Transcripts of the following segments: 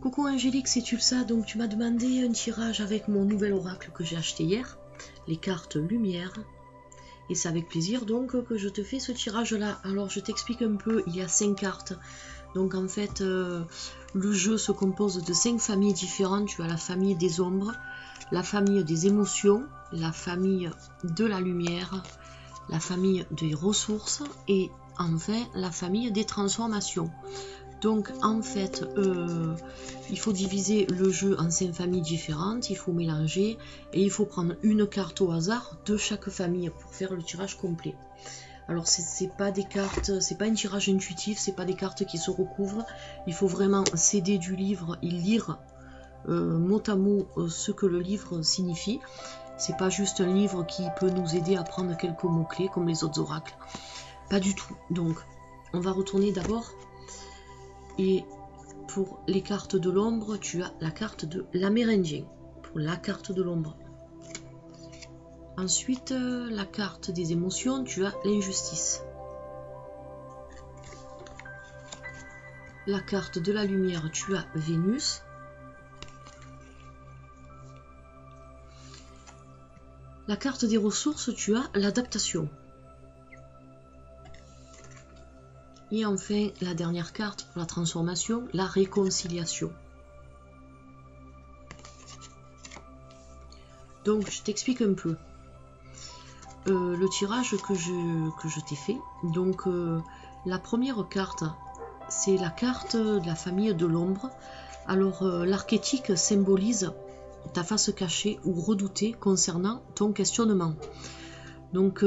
Coucou Angélique, c'est Tulsa. Donc tu m'as demandé un tirage avec mon nouvel oracle que j'ai acheté hier, les cartes lumière. Et c'est avec plaisir donc que je te fais ce tirage là. Alors je t'explique un peu, il y a 5 cartes. Donc en fait le jeu se compose de 5 familles différentes. Tu as la famille des ombres, la famille des émotions, la famille de la lumière, la famille des ressources et enfin la famille des transformations. Donc en fait, il faut diviser le jeu en 5 familles différentes, il faut mélanger et il faut prendre une carte au hasard de chaque famille pour faire le tirage complet. Alors c'est pas des cartes, c'est pas un tirage intuitif, c'est pas des cartes qui se recouvrent, il faut vraiment s'aider du livre et lire mot à mot ce que le livre signifie. C'est pas juste un livre qui peut nous aider à prendre quelques mots-clés comme les autres oracles. Pas du tout. Donc on va retourner d'abord. Et pour les cartes de l'ombre, tu as la carte de l'Amérindien, pour la carte de l'ombre. Ensuite, la carte des émotions, tu as l'injustice. La carte de la lumière, tu as Vénus. La carte des ressources, tu as l'adaptation. Et enfin, la dernière carte pour la transformation, la réconciliation. Donc, je t'explique un peu le tirage que je t'ai fait. Donc, la première carte, c'est la carte de la famille de l'ombre. Alors, l'archétype symbolise ta face cachée ou redoutée concernant ton questionnement. Donc,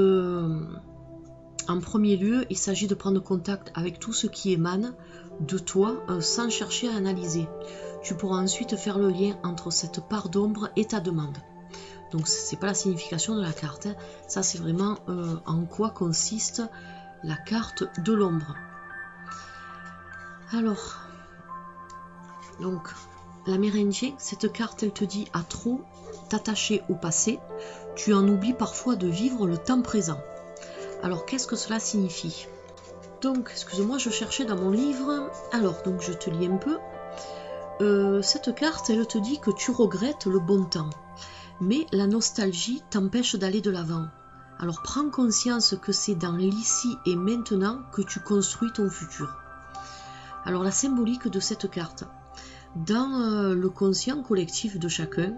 en premier lieu, il s'agit de prendre contact avec tout ce qui émane de toi sans chercher à analyser. Tu pourras ensuite faire le lien entre cette part d'ombre et ta demande. Donc ce n'est pas la signification de la carte, hein. Ça c'est vraiment en quoi consiste la carte de l'ombre. Alors, donc l'Amérindien, cette carte elle te dit à trop t'attacher au passé, tu en oublies parfois de vivre le temps présent. Alors, qu'est-ce que cela signifie? Donc, excusez-moi, je cherchais dans mon livre. Alors, donc je te lis un peu. Cette carte, elle te dit que tu regrettes le bon temps. Mais la nostalgie t'empêche d'aller de l'avant. Alors, prends conscience que c'est dans l'ici et maintenant que tu construis ton futur. Alors, la symbolique de cette carte. Dans le conscient collectif de chacun,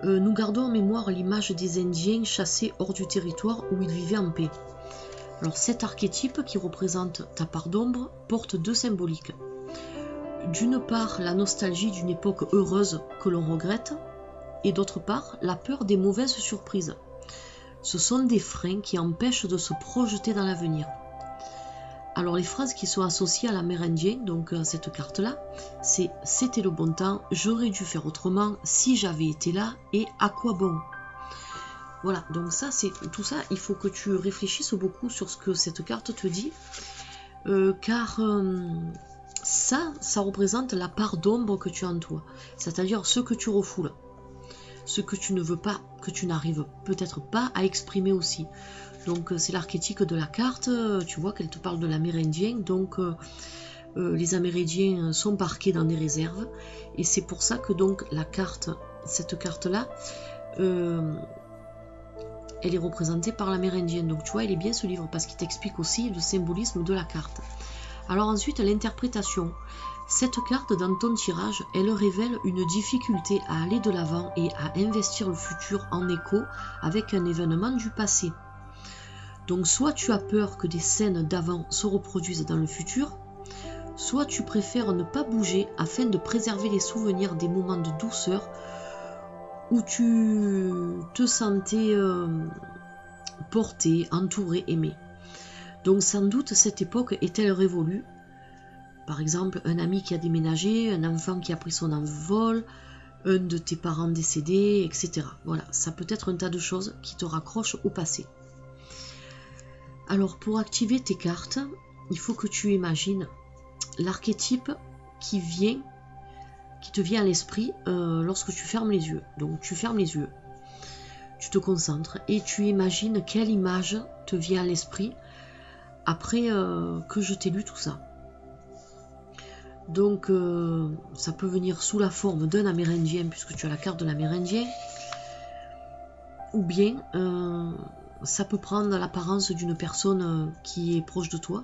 nous gardons en mémoire l'image des Indiens chassés hors du territoire où ils vivaient en paix. Alors cet archétype qui représente ta part d'ombre porte deux symboliques. D'une part, la nostalgie d'une époque heureuse que l'on regrette, et d'autre part, la peur des mauvaises surprises. Ce sont des freins qui empêchent de se projeter dans l'avenir. Alors les phrases qui sont associées à l'Amérindien, donc à cette carte-là, c'est « c'était le bon temps, j'aurais dû faire autrement, si j'avais été là, et à quoi bon ?» Voilà, donc ça, c'est tout ça, il faut que tu réfléchisses beaucoup sur ce que cette carte te dit, car ça représente la part d'ombre que tu as en toi, c'est-à-dire ce que tu refoules, ce que tu ne veux pas, que tu n'arrives peut-être pas à exprimer aussi. Donc c'est l'archétype de la carte, tu vois qu'elle te parle de l'Amérindien, donc les Amérindiens sont parqués dans des réserves, et c'est pour ça que donc la carte, cette carte-là, elle est représentée par l'Amérindien. Donc tu vois, il est bien ce livre parce qu'il t'explique aussi le symbolisme de la carte. Alors ensuite, l'interprétation. Cette carte dans ton tirage, elle révèle une difficulté à aller de l'avant et à investir le futur en écho avec un événement du passé. Donc soit tu as peur que des scènes d'avant se reproduisent dans le futur, soit tu préfères ne pas bouger afin de préserver les souvenirs des moments de douceur où tu te sentais porté, entouré, aimé. Donc sans doute cette époque est-elle révolue. Par exemple, un ami qui a déménagé, un enfant qui a pris son envol, un de tes parents décédés, etc. Voilà, ça peut être un tas de choses qui te raccrochent au passé. Alors pour activer tes cartes, il faut que tu imagines l'archétype qui te vient à l'esprit lorsque tu fermes les yeux. Donc tu fermes les yeux, tu te concentres et tu imagines quelle image te vient à l'esprit après que je t'ai lu tout ça. Donc ça peut venir sous la forme d'un Amérindien, puisque tu as la carte de l'Amérindien, ou bien ça peut prendre l'apparence d'une personne qui est proche de toi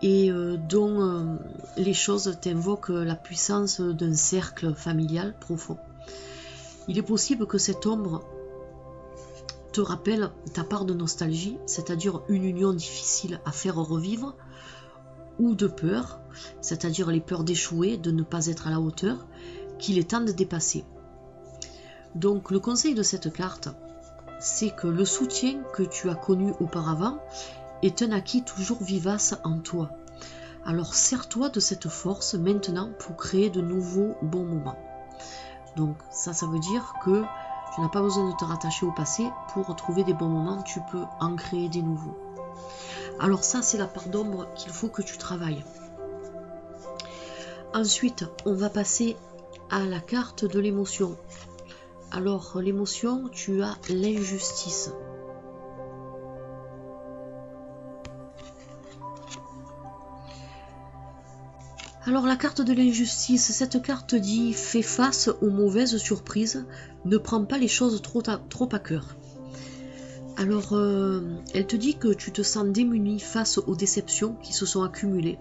et dont les choses t'invoquent la puissance d'un cercle familial profond. Il est possible que cette ombre te rappelle ta part de nostalgie, c'est-à-dire une union difficile à faire revivre, ou de peur, c'est-à-dire les peurs d'échouer, de ne pas être à la hauteur, qu'il est temps de dépasser. Donc le conseil de cette carte, c'est que le soutien que tu as connu auparavant est un acquis toujours vivace en toi. Alors sers-toi de cette force maintenant pour créer de nouveaux bons moments. Donc ça veut dire que tu n'as pas besoin de te rattacher au passé pour retrouver des bons moments, tu peux en créer des nouveaux. Alors ça, c'est la part d'ombre qu'il faut que tu travailles. Ensuite, on va passer à la carte de l'émotion. Alors l'émotion, tu as l'injustice. Alors la carte de l'injustice, cette carte dit « Fais face aux mauvaises surprises, ne prends pas les choses trop à cœur ». Alors elle te dit que tu te sens démuni face aux déceptions qui se sont accumulées.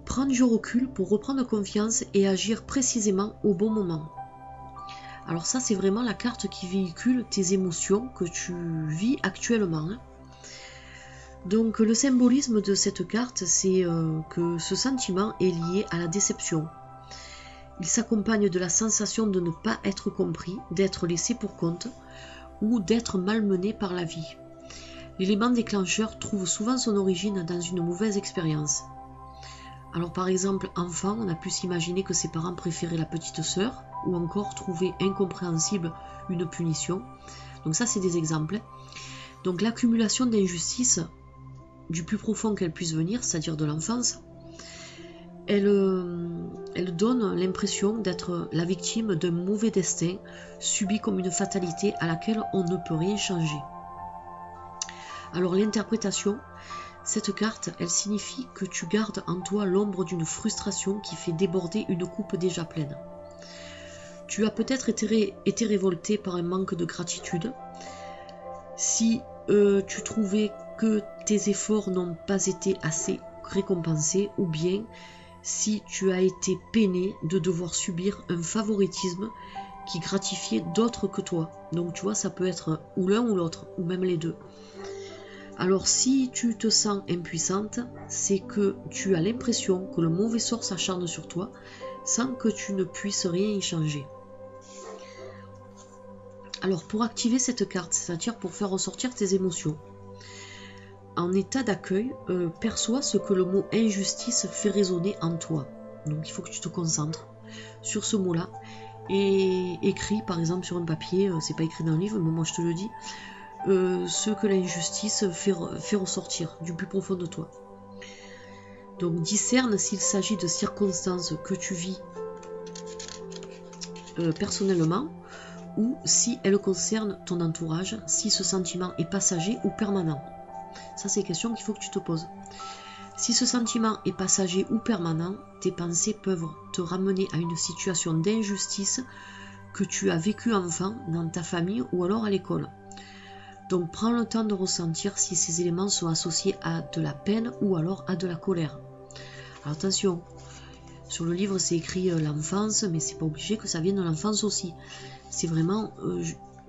Prends du recul pour reprendre confiance et agir précisément au bon moment. Alors ça, c'est vraiment la carte qui véhicule tes émotions que tu vis actuellement. Donc le symbolisme de cette carte, c'est que ce sentiment est lié à la déception. Il s'accompagne de la sensation de ne pas être compris, d'être laissé pour compte ou d'être malmené par la vie. L'élément déclencheur trouve souvent son origine dans une mauvaise expérience. Alors par exemple, enfant, on a pu s'imaginer que ses parents préféraient la petite sœur ou encore trouver incompréhensible une punition. Donc ça, c'est des exemples. Donc l'accumulation d'injustices du plus profond qu'elle puisse venir, c'est-à-dire de l'enfance, elle donne l'impression d'être la victime d'un mauvais destin subi comme une fatalité à laquelle on ne peut rien changer. Alors l'interprétation, cette carte, elle signifie que tu gardes en toi l'ombre d'une frustration qui fait déborder une coupe déjà pleine. Tu as peut-être été révolté par un manque de gratitude. Si tu trouvais que tes efforts n'ont pas été assez récompensés, ou bien si tu as été peiné de devoir subir un favoritisme qui gratifiait d'autres que toi. Donc tu vois, ça peut être ou l'un ou l'autre, ou même les deux. Alors si tu te sens impuissante, c'est que tu as l'impression que le mauvais sort s'acharne sur toi sans que tu ne puisses rien y changer. Alors pour activer cette carte, c'est-à-dire pour faire ressortir tes émotions, en état d'accueil, perçois ce que le mot injustice fait résonner en toi. Donc il faut que tu te concentres sur ce mot-là et écris par exemple sur un papier, c'est pas écrit dans le livre mais moi je te le dis, ce que l'injustice fait ressortir du plus profond de toi. Donc discerne s'il s'agit de circonstances que tu vis personnellement ou si elles concernent ton entourage, si ce sentiment est passager ou permanent. Ça, c'est une question qu'il faut que tu te poses. Si ce sentiment est passager ou permanent, tes pensées peuvent te ramener à une situation d'injustice que tu as vécue enfant dans ta famille ou alors à l'école. Donc prends le temps de ressentir si ces éléments sont associés à de la peine ou alors à de la colère. Alors attention, sur le livre c'est écrit l'enfance, mais c'est pas obligé que ça vienne de l'enfance aussi. C'est vraiment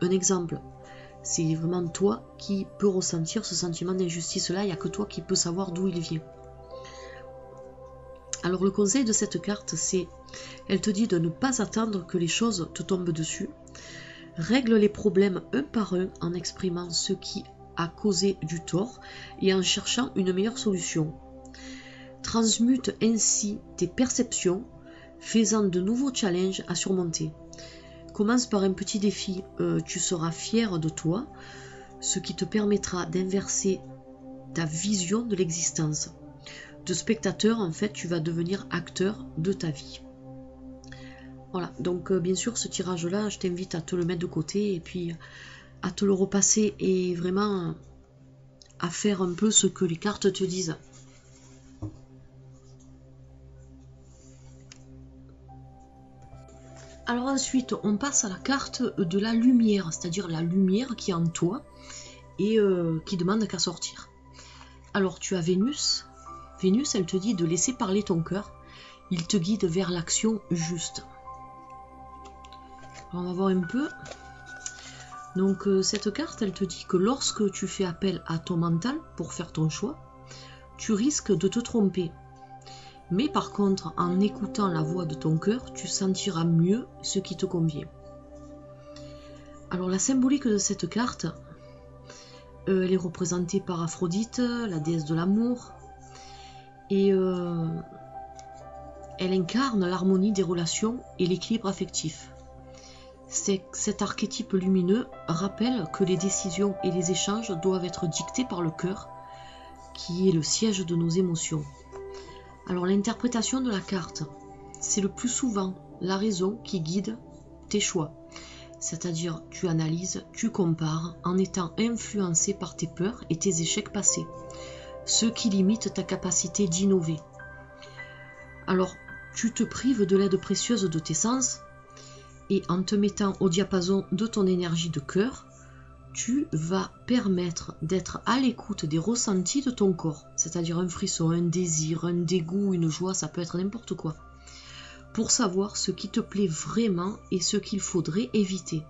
un exemple. C'est vraiment toi qui peux ressentir ce sentiment d'injustice-là, il n'y a que toi qui peux savoir d'où il vient. Alors le conseil de cette carte, c'est, elle te dit de ne pas attendre que les choses te tombent dessus. Règle les problèmes un par un en exprimant ce qui a causé du tort et en cherchant une meilleure solution. Transmute ainsi tes perceptions, faisant de nouveaux challenges à surmonter. Commence par un petit défi, tu seras fier de toi, ce qui te permettra d'inverser ta vision de l'existence. De spectateur, en fait, tu vas devenir acteur de ta vie. Voilà, donc bien sûr, ce tirage-là, je t'invite à te le mettre de côté et puis à te le repasser et vraiment à faire un peu ce que les cartes te disent. Alors ensuite, on passe à la carte de la lumière, c'est-à-dire la lumière qui est en toi et qui demande qu'à sortir. Alors tu as Vénus. Vénus, elle te dit de laisser parler ton cœur. Il te guide vers l'action juste. Alors, on va voir un peu. Donc cette carte, elle te dit que lorsque tu fais appel à ton mental pour faire ton choix, tu risques de te tromper. Mais par contre, en écoutant la voix de ton cœur, tu sentiras mieux ce qui te convient. Alors la symbolique de cette carte, elle est représentée par Aphrodite, la déesse de l'amour. Et elle incarne l'harmonie des relations et l'équilibre affectif. Cet archétype lumineux rappelle que les décisions et les échanges doivent être dictés par le cœur, qui est le siège de nos émotions. Alors l'interprétation de la carte, c'est le plus souvent la raison qui guide tes choix. C'est-à-dire tu analyses, tu compares en étant influencé par tes peurs et tes échecs passés, ce qui limite ta capacité d'innover. Alors tu te prives de l'aide précieuse de tes sens et en te mettant au diapason de ton énergie de cœur, tu vas permettre d'être à l'écoute des ressentis de ton corps, c'est-à-dire un frisson, un désir, un dégoût, une joie, ça peut être n'importe quoi, pour savoir ce qui te plaît vraiment et ce qu'il faudrait éviter.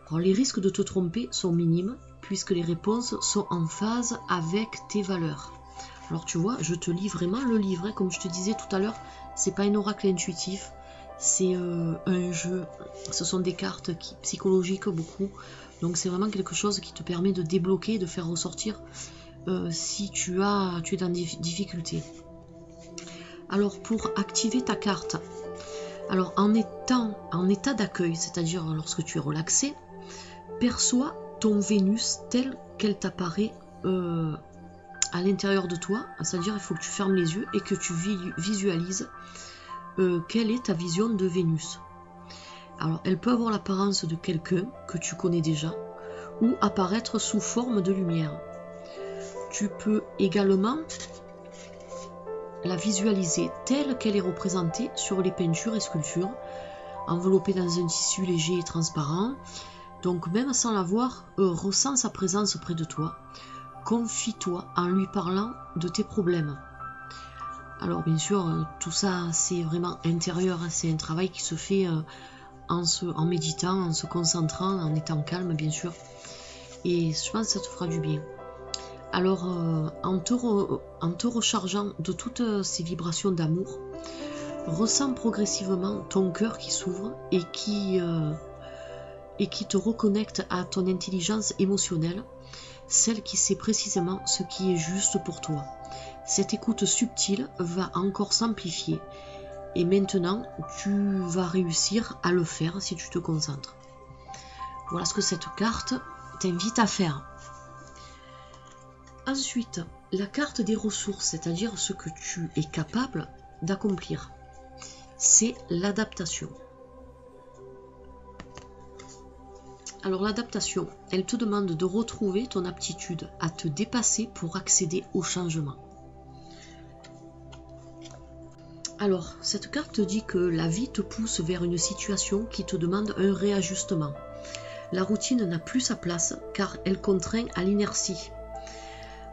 Alors, les risques de te tromper sont minimes, puisque les réponses sont en phase avec tes valeurs. Alors tu vois, je te lis vraiment le livret, comme je te disais tout à l'heure, c'est pas un oracle intuitif, c'est un jeu, ce sont des cartes psychologiques beaucoup. Donc c'est vraiment quelque chose qui te permet de débloquer, de faire ressortir si tu es dans des difficultés. Alors pour activer ta carte, alors en état d'accueil, c'est-à-dire lorsque tu es relaxé, perçois ton Vénus telle qu'elle t'apparaît à l'intérieur de toi, c'est-à-dire il faut que tu fermes les yeux et que tu visualises quelle est ta vision de Vénus. Alors, elle peut avoir l'apparence de quelqu'un que tu connais déjà ou apparaître sous forme de lumière. Tu peux également la visualiser telle qu'elle est représentée sur les peintures et sculptures, enveloppée dans un tissu léger et transparent. Donc, même sans la voir, ressens sa présence près de toi. Confie-toi en lui parlant de tes problèmes. Alors, bien sûr, tout ça, c'est vraiment intérieur. C'est un travail qui se fait en méditant, en se concentrant, en étant calme bien sûr, et je pense que ça te fera du bien. Alors en te rechargeant de toutes ces vibrations d'amour, ressens progressivement ton cœur qui s'ouvre et qui te reconnecte à ton intelligence émotionnelle, celle qui sait précisément ce qui est juste pour toi. Cette écoute subtile va encore s'amplifier. Et maintenant, tu vas réussir à le faire si tu te concentres. Voilà ce que cette carte t'invite à faire. Ensuite, la carte des ressources, c'est-à-dire ce que tu es capable d'accomplir, c'est l'adaptation. Alors l'adaptation, elle te demande de retrouver ton aptitude à te dépasser pour accéder au changement. Alors, cette carte te dit que la vie te pousse vers une situation qui te demande un réajustement. La routine n'a plus sa place car elle contraint à l'inertie.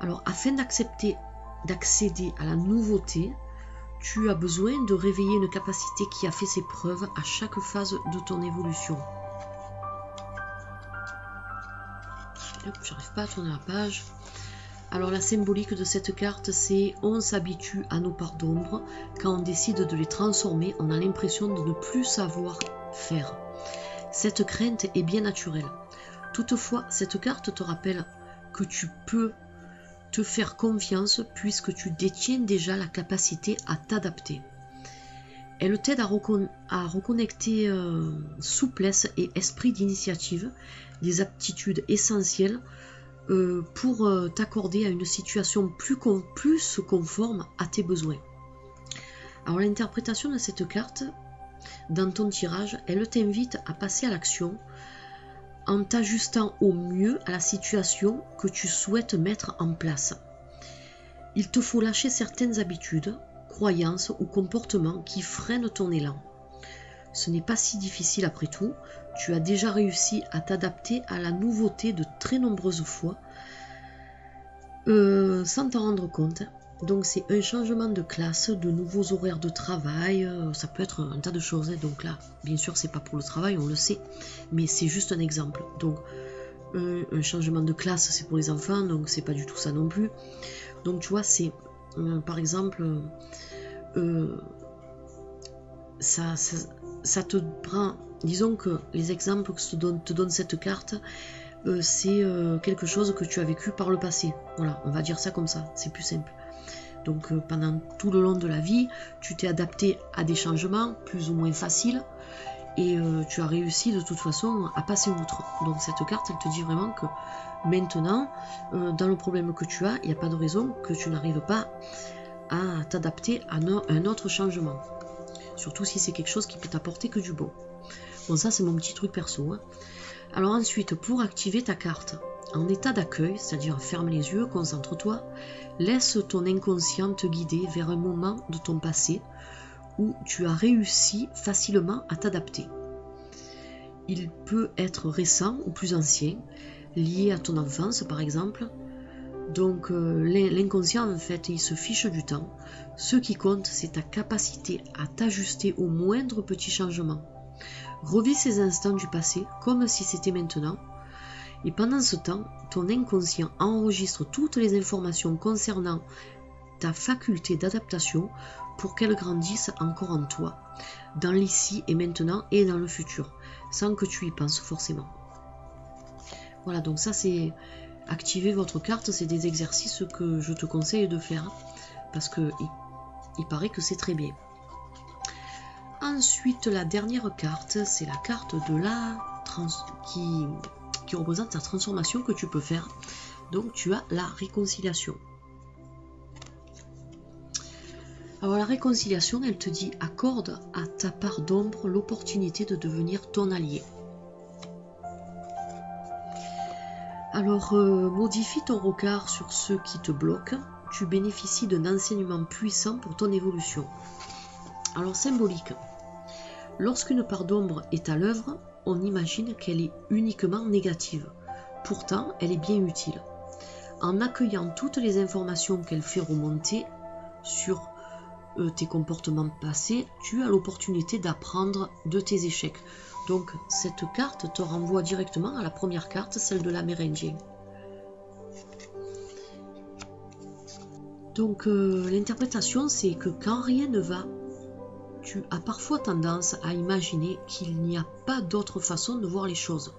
Alors, afin d'accéder à la nouveauté, tu as besoin de réveiller une capacité qui a fait ses preuves à chaque phase de ton évolution. J'arrive pas à tourner la page. Alors la symbolique de cette carte, c'est on s'habitue à nos parts d'ombre. Quand on décide de les transformer, on a l'impression de ne plus savoir faire. Cette crainte est bien naturelle. Toutefois, cette carte te rappelle que tu peux te faire confiance puisque tu détiens déjà la capacité à t'adapter. Elle t'aide à reconnecter souplesse et esprit d'initiative, des aptitudes essentielles pour t'accorder à une situation plus conforme à tes besoins. Alors l'interprétation de cette carte dans ton tirage, elle t'invite à passer à l'action en t'ajustant au mieux à la situation que tu souhaites mettre en place. Il te faut lâcher certaines habitudes, croyances ou comportements qui freinent ton élan. Ce n'est pas si difficile après tout. Tu as déjà réussi à t'adapter à la nouveauté de très nombreuses fois sans t'en rendre compte. Donc c'est un changement de classe, de nouveaux horaires de travail, ça peut être un tas de choses. Donc là, bien sûr, c'est pas pour le travail, on le sait, mais c'est juste un exemple. Donc un changement de classe, c'est pour les enfants, donc c'est pas du tout ça non plus. Donc tu vois, c'est par exemple, ça te prend, disons que les exemples que te donne cette carte, c'est quelque chose que tu as vécu par le passé. Voilà, on va dire ça comme ça, c'est plus simple. Donc pendant tout le long de la vie, tu t'es adapté à des changements plus ou moins faciles et tu as réussi de toute façon à passer outre. Donc cette carte, elle te dit vraiment que maintenant, dans le problème que tu as, il n'y a pas de raison que tu n'arrives pas à t'adapter à un autre changement. Surtout si c'est quelque chose qui peut t'apporter que du bon. Bon, ça c'est mon petit truc perso. Hein. Alors ensuite, pour activer ta carte, en état d'accueil, c'est-à-dire ferme les yeux, concentre-toi, laisse ton inconscient te guider vers un moment de ton passé où tu as réussi facilement à t'adapter. Il peut être récent ou plus ancien, lié à ton enfance par exemple. Donc l'inconscient en fait, il se fiche du temps. Ce qui compte, c'est ta capacité à t'ajuster au moindre petit changement. Revis ces instants du passé comme si c'était maintenant. Et pendant ce temps, ton inconscient enregistre toutes les informations concernant ta faculté d'adaptation pour qu'elle grandisse encore en toi, dans l'ici et maintenant et dans le futur, sans que tu y penses forcément. Voilà, donc ça c'est activer votre carte, c'est des exercices que je te conseille de faire, parce que il paraît que c'est très bien. Ensuite, la dernière carte, c'est la carte de la qui représente la transformation que tu peux faire. Donc tu as la réconciliation. Alors la réconciliation, elle te dit accorde à ta part d'ombre l'opportunité de devenir ton allié. Alors modifie ton regard sur ceux qui te bloquent. Tu bénéficies d'un enseignement puissant pour ton évolution. Alors symbolique. Lorsqu'une part d'ombre est à l'œuvre, on imagine qu'elle est uniquement négative. Pourtant, elle est bien utile. En accueillant toutes les informations qu'elle fait remonter sur tes comportements passés, tu as l'opportunité d'apprendre de tes échecs. Donc cette carte te renvoie directement à la première carte, celle de l'Amérindien. Donc l'interprétation, c'est que quand rien ne va, tu as parfois tendance à imaginer qu'il n'y a pas d'autre façon de voir les choses.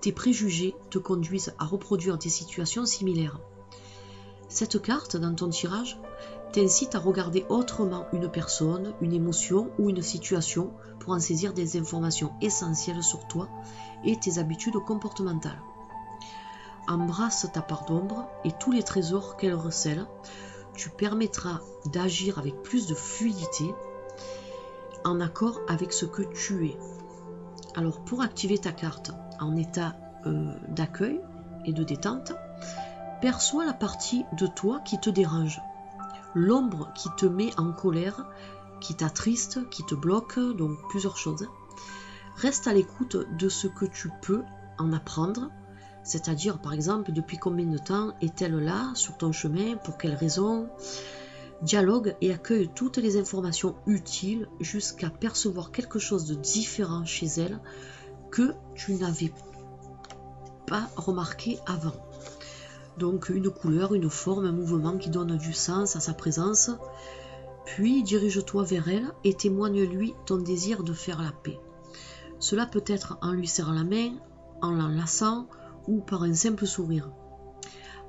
Tes préjugés te conduisent à reproduire des situations similaires. Cette carte, dans ton tirage, t'incite à regarder autrement une personne, une émotion ou une situation pour en saisir des informations essentielles sur toi et tes habitudes comportementales. Embrasse ta part d'ombre et tous les trésors qu'elle recèle. Tu permettras d'agir avec plus de fluidité en accord avec ce que tu es. Alors pour activer ta carte en état d'accueil et de détente, perçois la partie de toi qui te dérange, l'ombre qui te met en colère, qui t'attriste, qui te bloque, donc plusieurs choses. Reste à l'écoute de ce que tu peux en apprendre, c'est-à-dire par exemple depuis combien de temps est-elle là sur ton chemin, pour quelles raisons. Dialogue et accueille toutes les informations utiles jusqu'à percevoir quelque chose de différent chez elle que tu n'avais pas remarqué avant. Donc une couleur, une forme, un mouvement qui donne du sens à sa présence. Puis dirige-toi vers elle et témoigne-lui ton désir de faire la paix. Cela peut être en lui serrant la main, en l'enlaçant ou par un simple sourire.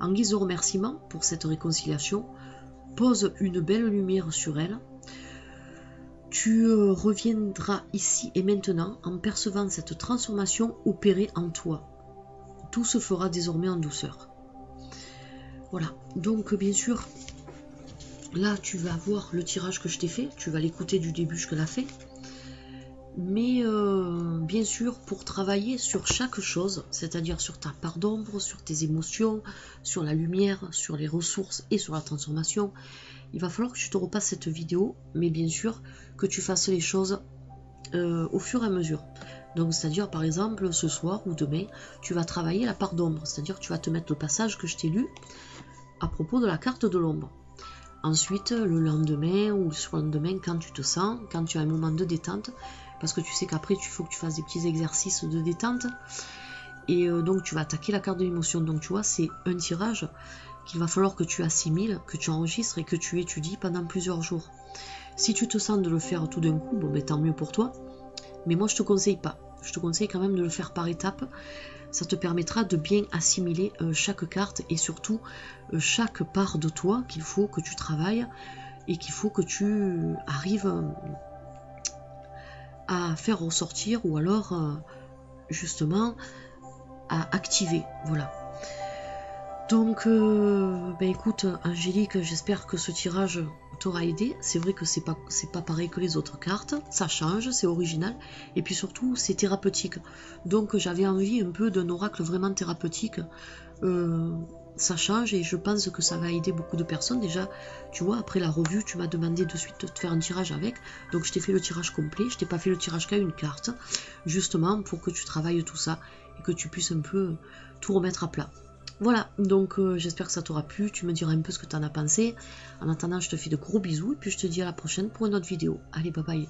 En guise de remerciement pour cette réconciliation, pose une belle lumière sur elle. Tu reviendras ici et maintenant en percevant cette transformation opérée en toi. Tout se fera désormais en douceur. Voilà, donc bien sûr, là tu vas voir le tirage que je t'ai fait, tu vas l'écouter du début jusqu'à la fin. Mais bien sûr, pour travailler sur chaque chose, c'est-à-dire sur ta part d'ombre, sur tes émotions, sur la lumière, sur les ressources et sur la transformation, il va falloir que tu te repasses cette vidéo, mais bien sûr que tu fasses les choses au fur et à mesure. Donc c'est-à-dire par exemple ce soir ou demain, tu vas travailler la part d'ombre, c'est-à-dire tu vas te mettre le passage que je t'ai lu à propos de la carte de l'ombre. Ensuite le lendemain ou le surlendemain, quand tu te sens, quand tu as un moment de détente, parce que tu sais qu'après il faut que tu fasses des petits exercices de détente, et donc tu vas attaquer la carte de l'émotion. Donc tu vois, c'est un tirage qu'il va falloir que tu assimiles, que tu enregistres et que tu étudies pendant plusieurs jours. Si tu te sens de le faire tout d'un coup, bon ben tant mieux pour toi, mais moi je te conseille pas. Je te conseille quand même de le faire par étapes. Ça te permettra de bien assimiler chaque carte et surtout chaque part de toi qu'il faut que tu travailles et qu'il faut que tu arrives à faire ressortir ou alors justement à activer. Voilà. Donc, écoute, Angélique, j'espère que ce tirage t'aura aidé. C'est vrai que c'est pas pareil que les autres cartes, ça change, c'est original, et puis surtout, c'est thérapeutique. Donc, j'avais envie un peu d'un oracle vraiment thérapeutique. Ça change et je pense que ça va aider beaucoup de personnes. Déjà, tu vois, après la revue, tu m'as demandé de suite de te faire un tirage avec, donc je t'ai fait le tirage complet. Je t'ai pas fait le tirage qu'à une carte, justement pour que tu travailles tout ça et que tu puisses un peu tout remettre à plat. Voilà, donc j'espère que ça t'aura plu, tu me diras un peu ce que tu en as pensé. En attendant, je te fais de gros bisous et puis je te dis à la prochaine pour une autre vidéo. Allez, bye bye.